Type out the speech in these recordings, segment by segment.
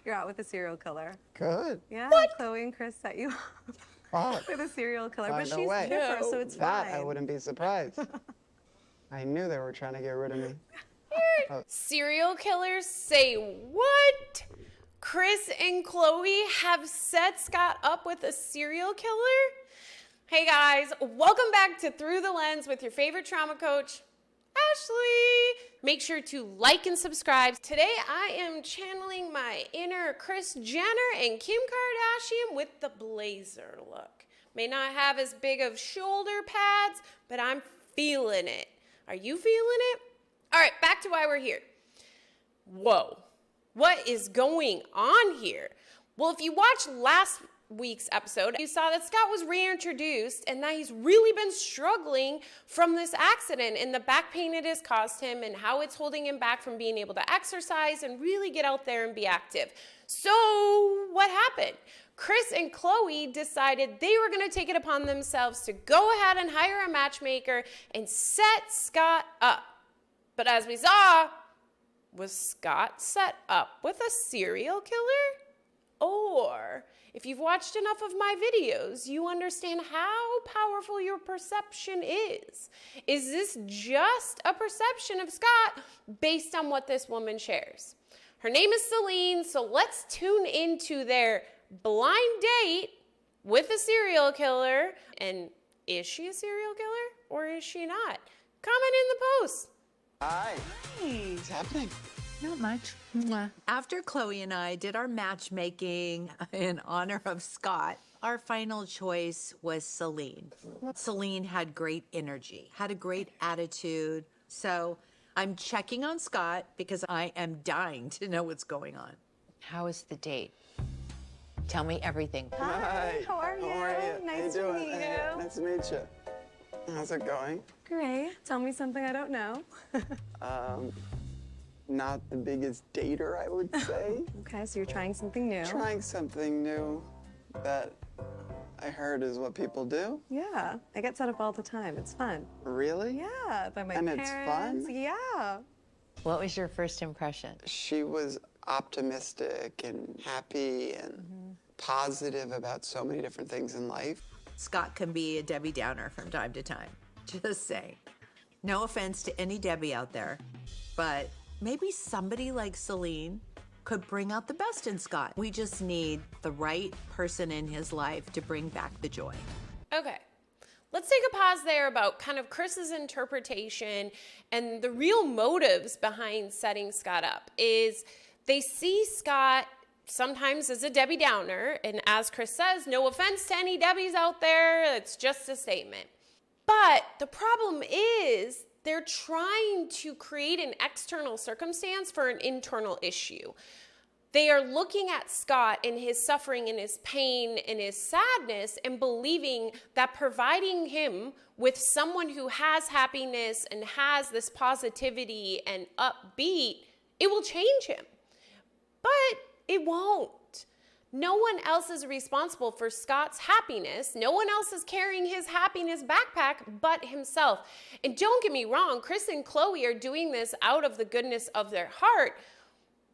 You're out with a serial killer. Good. Yeah, What? Chloe and Chris set you Fuck. up with a serial killer, Why, but no she's way. different, so it's That fine. I wouldn't be surprised. I knew they were trying to get rid of me. Serial killers say what? Chris and Chloe have set Scott up with a serial killer? Hey guys, welcome back to Through the Lens with your favorite trauma coach, Ashley. Make sure to like and subscribe. Today I am channeling my inner Kris Jenner and Kim Kardashian with the blazer look. May not have as big of shoulder pads, but I'm feeling it. Are you feeling it? All right, back to why we're here. Whoa, what is going on here? Well, if you watched last week's episode, you saw that Scott was reintroduced and that he's really been struggling from this accident and the back pain it has caused him and how it's holding him back from being able to exercise and really get out there and be active. So what happened? Chris and Chloe decided they were going to take it upon themselves to go ahead and hire a matchmaker and set Scott up. But as we saw, was Scott set up with a serial killer? Or, if you've watched enough of my videos, you understand how powerful your perception is. Is this just a perception of Scott based on what this woman shares? Her name is Celine, so let's tune into their blind date with a serial killer. And is she a serial killer or is she not? Comment in the post. Hi. Hey, What's happening? not much. Mwah. After Chloe and I did our matchmaking in honor of Scott, our final choice was Celine. Celine had great energy, had a great attitude. So I'm checking on Scott because I am dying to know what's going on. How was the date? Tell me everything. Hi, how are you? Nice to meet you. Nice to meet you. How's it going? Great. Tell me something I don't know. Not the biggest dater, I would say. Okay, so you're trying something new. Trying something new that I heard is what people do. Yeah, I get set up all the time. It's fun. Really? Yeah, by my And parents. it's fun? Yeah. What was your first impression? She was optimistic and happy and positive about so many different things in life. Scott can be a Debbie Downer from time to time. Just saying. No offense to any Debbie out there, but maybe somebody like Celine could bring out the best in Scott. We just need the right person in his life to bring back the joy. Okay, let's take a pause there about kind of Chris's interpretation and the real motives behind setting Scott up. Is they see Scott sometimes as a Debbie Downer, and as Chris says, no offense to any Debbies out there, it's just a statement. But the problem is they're trying to create an external circumstance for an internal issue. They are looking at Scott and his suffering and his pain and his sadness and believing that providing him with someone who has happiness and has this positivity and upbeat, it will change him. But it won't. No one else is responsible for Scott's happiness. No one else is carrying his happiness backpack but himself. And don't get me wrong, Chris and Chloe are doing this out of the goodness of their heart.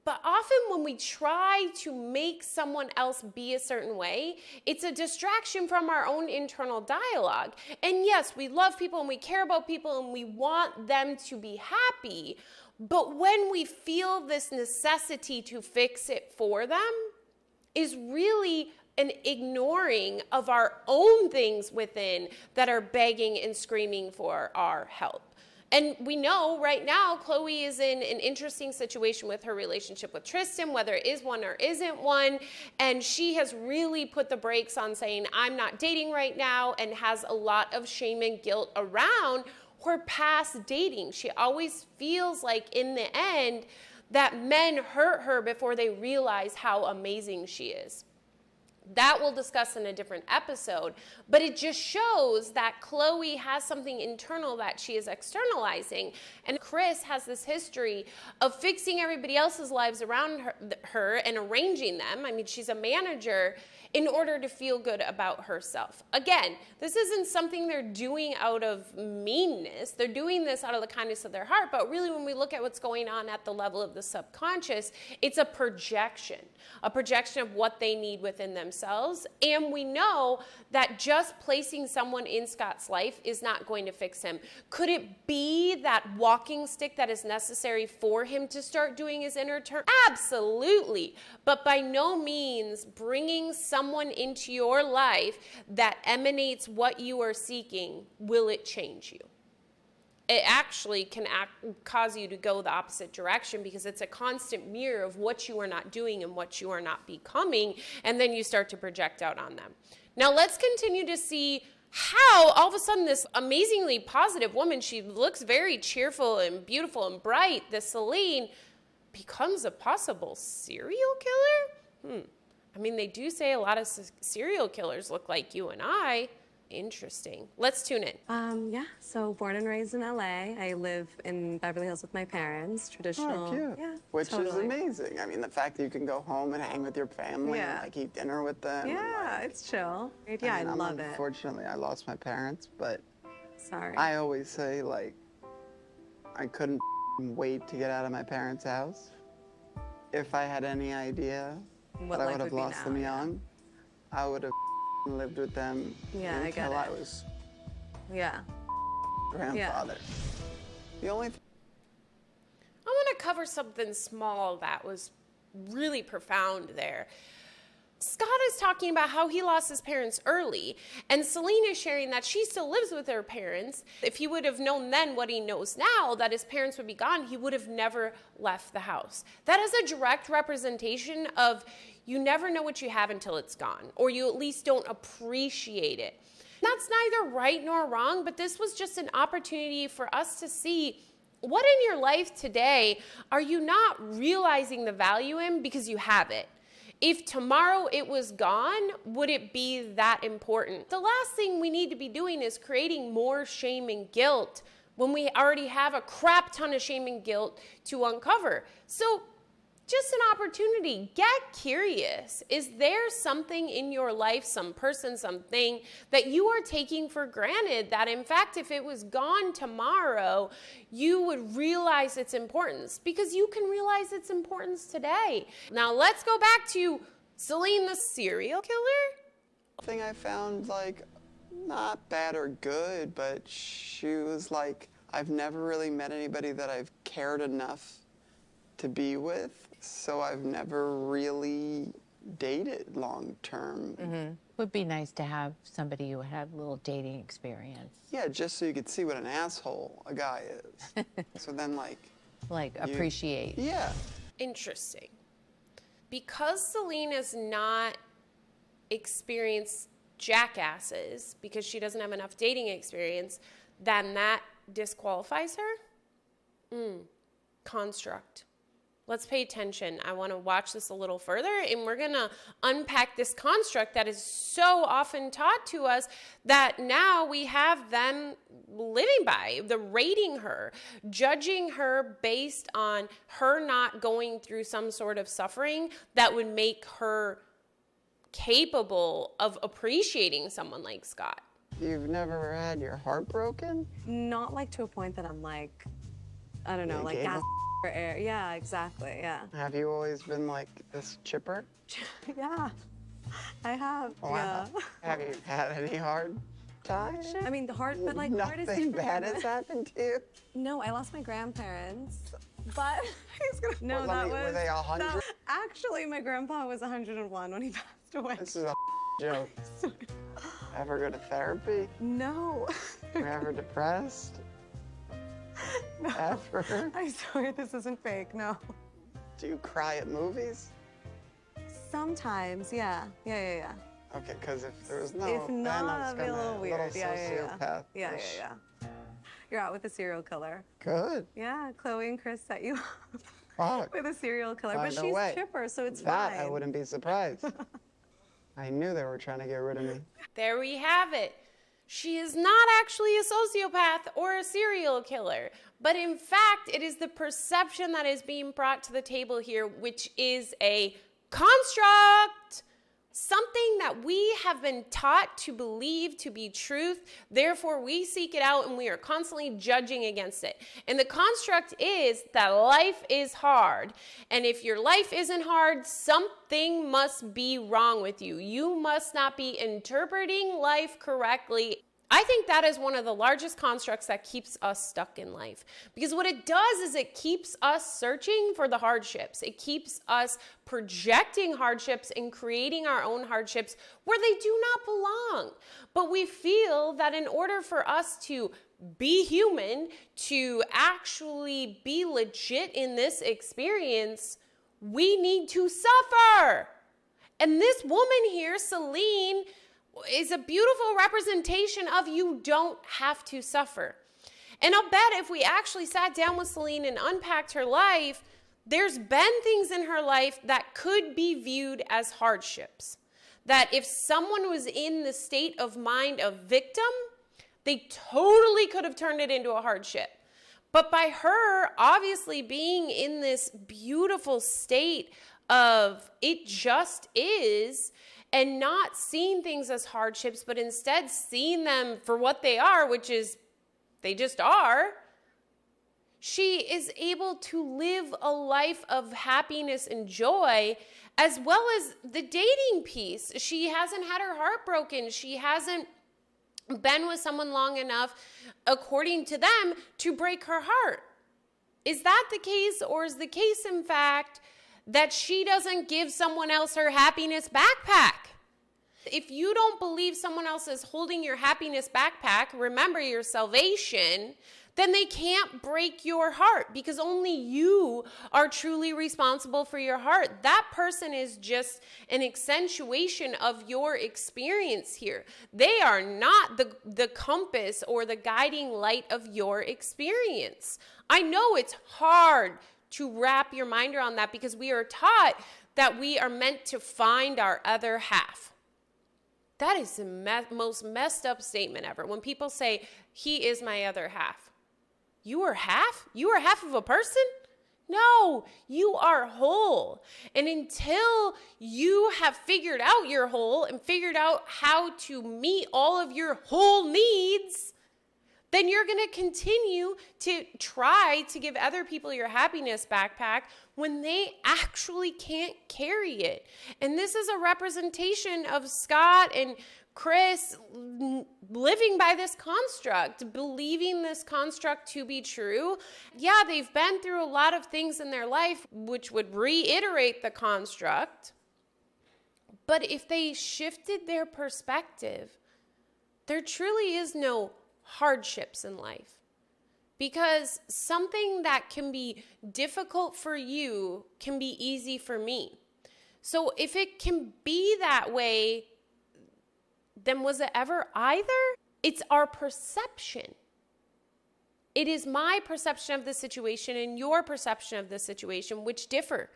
But often when we try to make someone else be a certain way, it's a distraction from our own internal dialogue. And yes, we love people and we care about people and we want them to be happy. But when we feel this necessity to fix it for them, is really an ignoring of our own things within that are begging and screaming for our help. And we know right now Chloe is in an interesting situation with her relationship with Tristan, whether it is one or isn't one. And she has really put the brakes on saying, I'm not dating right now, and has a lot of shame and guilt around her past dating. She always feels like in the end that men hurt her before they realize how amazing she is. That we'll discuss in a different episode, but it just shows that Khloe has something internal that she is externalizing, and Kris has this history of fixing everybody else's lives around her and arranging them. I mean, she's a manager in order to feel good about herself. Again, this isn't something they're doing out of meanness. They're doing this out of the kindness of their heart, but really when we look at what's going on at the level of the subconscious, it's a projection of what they need within themselves. And we know that just placing someone in Scott's life is not going to fix him. Could it be that walking stick that is necessary for him to start doing his inner turn? Absolutely. But by no means bringing someone into your life that emanates what you are seeking, will it change you? It actually can cause you to go the opposite direction, because it's a constant mirror of what you are not doing and what you are not becoming, and then you start to project out on them. Now let's continue to see how all of a sudden this amazingly positive woman, she looks very cheerful and beautiful and bright, this Celine, becomes a possible serial killer? I mean, they do say a lot of serial killers look like you and I. Interesting. Let's tune in. Yeah, so born and raised in LA. I live in Beverly Hills with my parents, traditional. Oh, cute. Yeah, Which is totally. amazing. I mean, the fact that you can go home and hang with your family and Yeah. like eat dinner with them. Yeah, like, it's chill. Yeah, I mean, love it. Unfortunately, I lost my parents, but Sorry. I always say, like, I couldn't wait to get out of my parents' house. If I had any idea What that I life would have would be lost now, them yeah. young, I would have lived with them Yeah, I get until I it. was Yeah. grandfather. The only I want to cover something small that was really profound there. Scott is talking about how he lost his parents early, and Celine is sharing that she still lives with her parents. If he would have known then what he knows now, that his parents would be gone, he would have never left the house. That is a direct representation of you never know what you have until it's gone, or you at least don't appreciate it. That's neither right nor wrong, but this was just an opportunity for us to see what in your life today are you not realizing the value in because you have it. If tomorrow it was gone, would it be that important? The last thing we need to be doing is creating more shame and guilt when we already have a crap ton of shame and guilt to uncover. So just an opportunity. Get curious. Is there something in your life, some person, something that you are taking for granted that in fact, if it was gone tomorrow, you would realize its importance? Because you can realize its importance today. Now let's go back to Celine, the serial killer. thing I found, like, not bad or good, but she was like, I've never really met anybody that I've cared enough to be with, so I've never really dated long term. Would be nice to have somebody who had a little dating experience. Yeah, just so you could see what an asshole a guy is. So then, Like, appreciate. yeah. Interesting. Because Celine has not experienced jackasses because she doesn't have enough dating experience, then that disqualifies her? Construct. Let's pay attention. I want to watch this a little further, and we're going to unpack this construct that is so often taught to us that now we have them living by, the rating her, judging her based on her not going through some sort of suffering that would make her capable of appreciating someone like Scott. You've never had your heart broken? Not like to a point that I'm like, I don't know, You like gave gas up? for air. Yeah, exactly. Yeah. Have you always been like this chipper? Yeah. I have. Wow. Yeah. Have you had any hard times? I mean, the heart, but like heart is Nothing different. bad has happened to you? No, I lost my grandparents. But he's gonna. No, What, that were was. they 100? Actually, my grandpa was 101 when he passed away. This is a joke. Ever go to therapy? No. Were you ever depressed? Ever? I swear this isn't fake. No. Do you cry at movies? Sometimes, yeah. Yeah. Okay, because if there was no, If then not, I was it'd be a gonna little weird. Yeah. sociopath. Yeah. You're out with a serial killer. Good. Yeah, Chloe and Chris set you up Fuck. with a serial killer. By But the she's way, chipper, so it's That fine. I wouldn't be surprised. I knew they were trying to get rid of me. There we have it. She is not actually a sociopath or a serial killer, but in fact, it is the perception that is being brought to the table here, which is a construct, something that we have been taught to believe to be truth. Therefore, we seek it out and we are constantly judging against it. And the construct is that life is hard. And if your life isn't hard, something must be wrong with you. You must not be interpreting life correctly. I think that is one of the largest constructs that keeps us stuck in life. Because what it does is it keeps us searching for the hardships. It keeps us projecting hardships and creating our own hardships where they do not belong. But we feel that in order for us to be human, to actually be legit in this experience, we need to suffer. And this woman here, Celine, is a beautiful representation of you don't have to suffer. And I'll bet if we actually sat down with Celine and unpacked her life, there's been things in her life that could be viewed as hardships. That if someone was in the state of mind of victim, they totally could have turned it into a hardship. But by her obviously being in this beautiful state of it just is, and not seeing things as hardships, but instead seeing them for what they are, which is they just are, she is able to live a life of happiness and joy, as well as the dating piece. She hasn't had her heart broken. She hasn't been with someone long enough, according to them, to break her heart. Is that the case, or is the case, in fact, that she doesn't give someone else her happiness backpack? If you don't believe someone else is holding your happiness backpack, remember your salvation, then they can't break your heart because only you are truly responsible for your heart. That person is just an accentuation of your experience here. They are not the compass or the guiding light of your experience. I know it's hard to wrap your mind around that because we are taught that we are meant to find our other half. That is the most messed up statement ever. When people say, he is my other half. You are half? You are half of a person? No, you are whole. And until you have figured out your whole and figured out how to meet all of your whole needs, then you're going to continue to try to give other people your happiness backpack when they actually can't carry it. And this is a representation of Scott and Chris living by this construct, believing this construct to be true. Yeah, they've been through a lot of things in their life which would reiterate the construct. But if they shifted their perspective, there truly is no hardships in life, because something that can be difficult for you can be easy for me. So if it can be that way, then was it ever either? It's our perception. It is my perception of the situation and your perception of the situation which differ.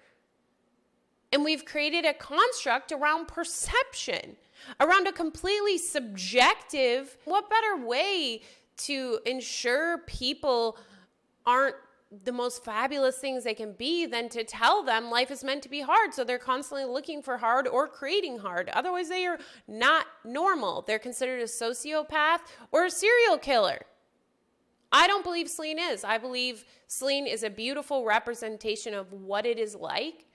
And we've created a construct around perception, around a completely subjective. What better way to ensure people aren't the most fabulous things they can be than to tell them life is meant to be hard, so they're constantly looking for hard or creating hard. Otherwise, they are not normal. They're considered a sociopath or a serial killer. I don't believe Celine is. I believe Celine is a beautiful representation of what it is like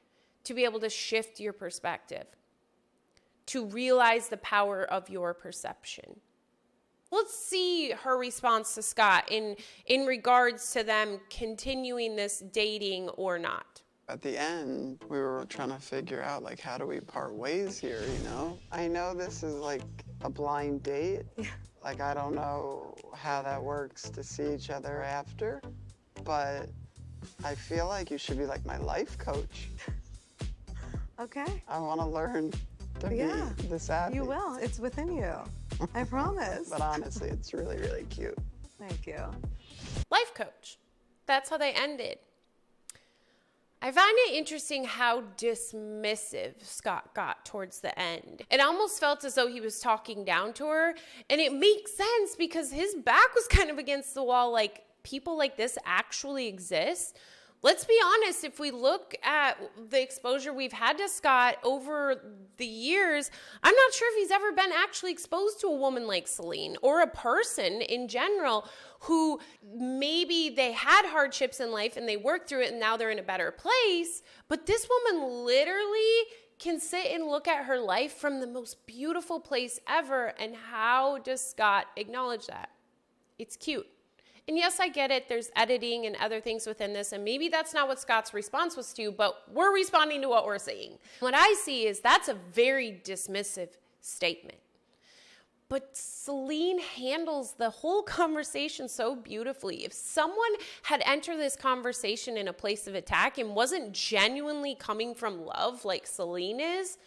to be able to shift your perspective, to realize the power of your perception. Let's see her response to Scott in regards to them continuing this dating or not. At the end, we were trying to figure out, like, how do we part ways here, you know? I know this is like a blind date. Like, I don't know how that works to see each other after, but I feel like you should be like my life coach. Okay. I want to learn to be this happy. You will. It's within you. I promise. But honestly, it's really, really cute. Thank you. Life coach. That's how they ended. I find it interesting how dismissive Scott got towards the end. It almost felt as though he was talking down to her, and it makes sense because his back was kind of against the wall, like people like this actually exist. Let's be honest, if we look at the exposure we've had to Scott over the years, I'm not sure if he's ever been actually exposed to a woman like Celine or a person in general who maybe they had hardships in life and they worked through it and now they're in a better place. But this woman literally can sit and look at her life from the most beautiful place ever. And how does Scott acknowledge that? It's cute. And yes, I get it. There's editing and other things within this. And maybe that's not what Scott's response was to, but we're responding to what we're saying. What I see is that's a very dismissive statement. But Celine handles the whole conversation so beautifully. If someone had entered this conversation in a place of attack and wasn't genuinely coming from love like Celine is,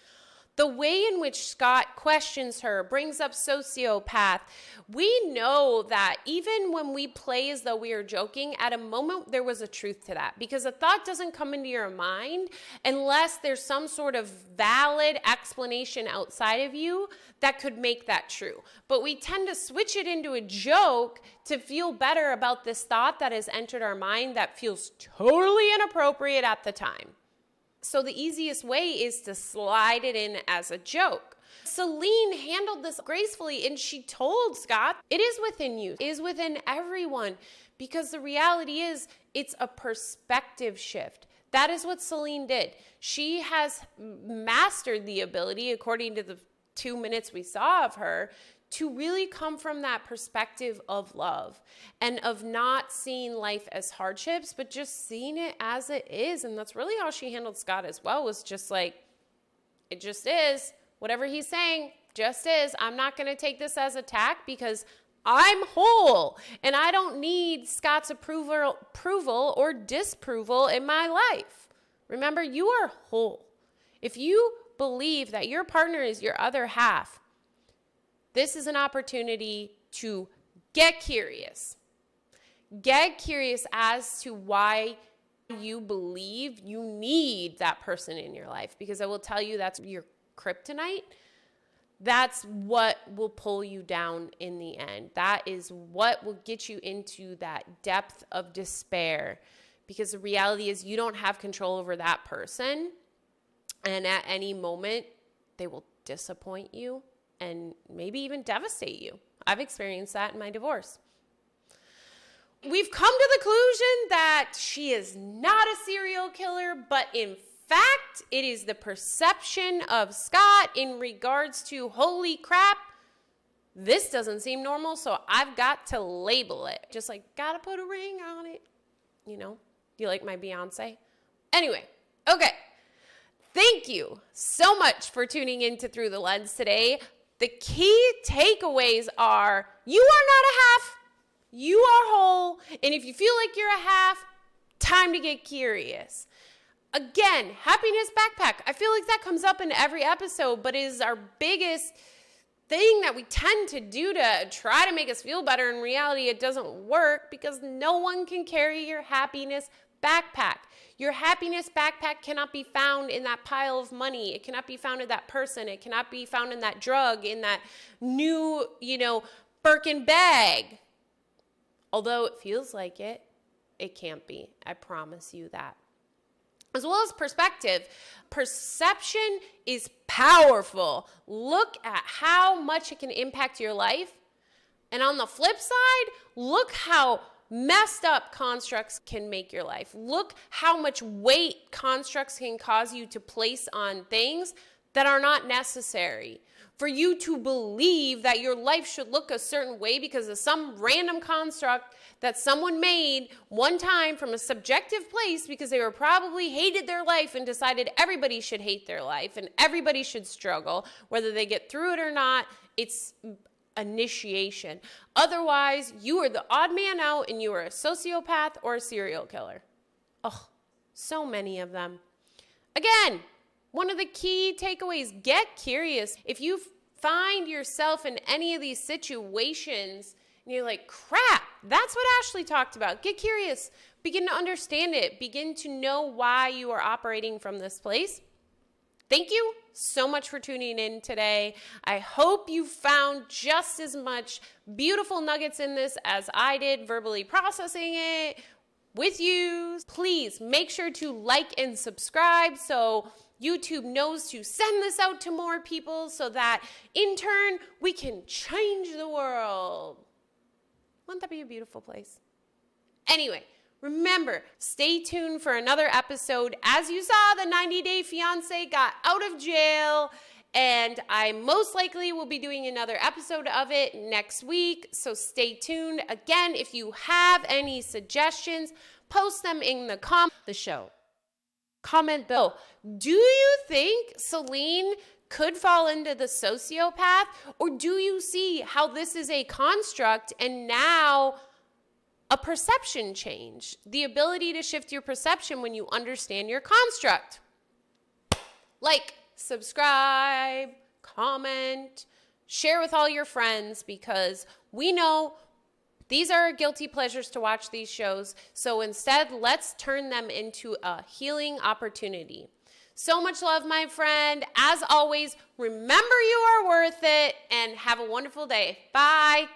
the way in which Scott questions her, brings up sociopath, we know that even when we play as though we are joking, at a moment there was a truth to that. Because a thought doesn't come into your mind unless there's some sort of valid explanation outside of you that could make that true. But we tend to switch it into a joke to feel better about this thought that has entered our mind that feels totally inappropriate at the time. So the easiest way is to slide it in as a joke. Celine handled this gracefully, and she told Scott, it is within you, it is within everyone, because the reality is it's a perspective shift. That is what Celine did. She has mastered the ability, according to the 2 minutes we saw of her, to really come from that perspective of love and of not seeing life as hardships, but just seeing it as it is. And that's really how she handled Scott as well, was just like, it just is. Whatever he's saying, just is. I'm not going to take this as attack because I'm whole and I don't need Scott's approval or disapproval in my life. Remember, you are whole. If you believe that your partner is your other half, this is an opportunity to get curious. Get curious as to why you believe you need that person in your life. Because I will tell you, that's your kryptonite. That's what will pull you down in the end. That is what will get you into that depth of despair. Because the reality is you don't have control over that person. And at any moment, they will disappoint you and maybe even devastate you. I've experienced that in my divorce. We've come to the conclusion that she is not a serial killer, but in fact, it is the perception of Scott in regards to, holy crap, this doesn't seem normal, so I've got to label it. Just like, gotta put a ring on it. You know, you like my Beyonce? Anyway, okay. Thank you so much for tuning in to Through the Lens today. The key takeaways are, you are not a half, you are whole, and if you feel like you're a half, time to get curious. Again, happiness backpack. I feel like that comes up in every episode, but is our biggest thing that we tend to do to try to make us feel better. In reality, it doesn't work because no one can carry your happiness backpack. Your happiness backpack cannot be found in that pile of money. It cannot be found in that person. It cannot be found in that drug, in that new, Birkin bag. Although it feels like it, it can't be. I promise you that. As well as perspective. Perception is powerful. Look at how much it can impact your life. And on the flip side, look how messed up constructs can make your life. Look how much weight constructs can cause you to place on things that are not necessary. For you to believe that your life should look a certain way because of some random construct that someone made one time from a subjective place because they were probably hated their life and decided everybody should hate their life and everybody should struggle, whether they get through it or not. It's initiation. Otherwise, you are the odd man out and you are a sociopath or a serial killer. Oh, so many of them. Again, one of the key takeaways, get curious. If you find yourself in any of these situations and you're like, crap, that's what Ashley talked about. Get curious. Begin to understand it. Begin to know why you are operating from this place. Thank you so much for tuning in today. I hope you found just as much beautiful nuggets in this as I did, verbally processing it with you. Please make sure to like and subscribe so YouTube knows to send this out to more people so that in turn we can change the world. Wouldn't that be a beautiful place? Anyway, remember, stay tuned for another episode. As you saw, the 90-Day Fiancé got out of jail, and I most likely will be doing another episode of it next week, so stay tuned. Again, if you have any suggestions, post them in the show. Comment below. Do you think Celine could fall into the sociopath, or do you see how this is a construct and now a perception change? The ability to shift your perception when you understand your construct. Like, subscribe, comment, share with all your friends, because we know these are guilty pleasures to watch these shows. So instead, let's turn them into a healing opportunity. So much love, my friend. As always, remember you are worth it, and have a wonderful day. Bye.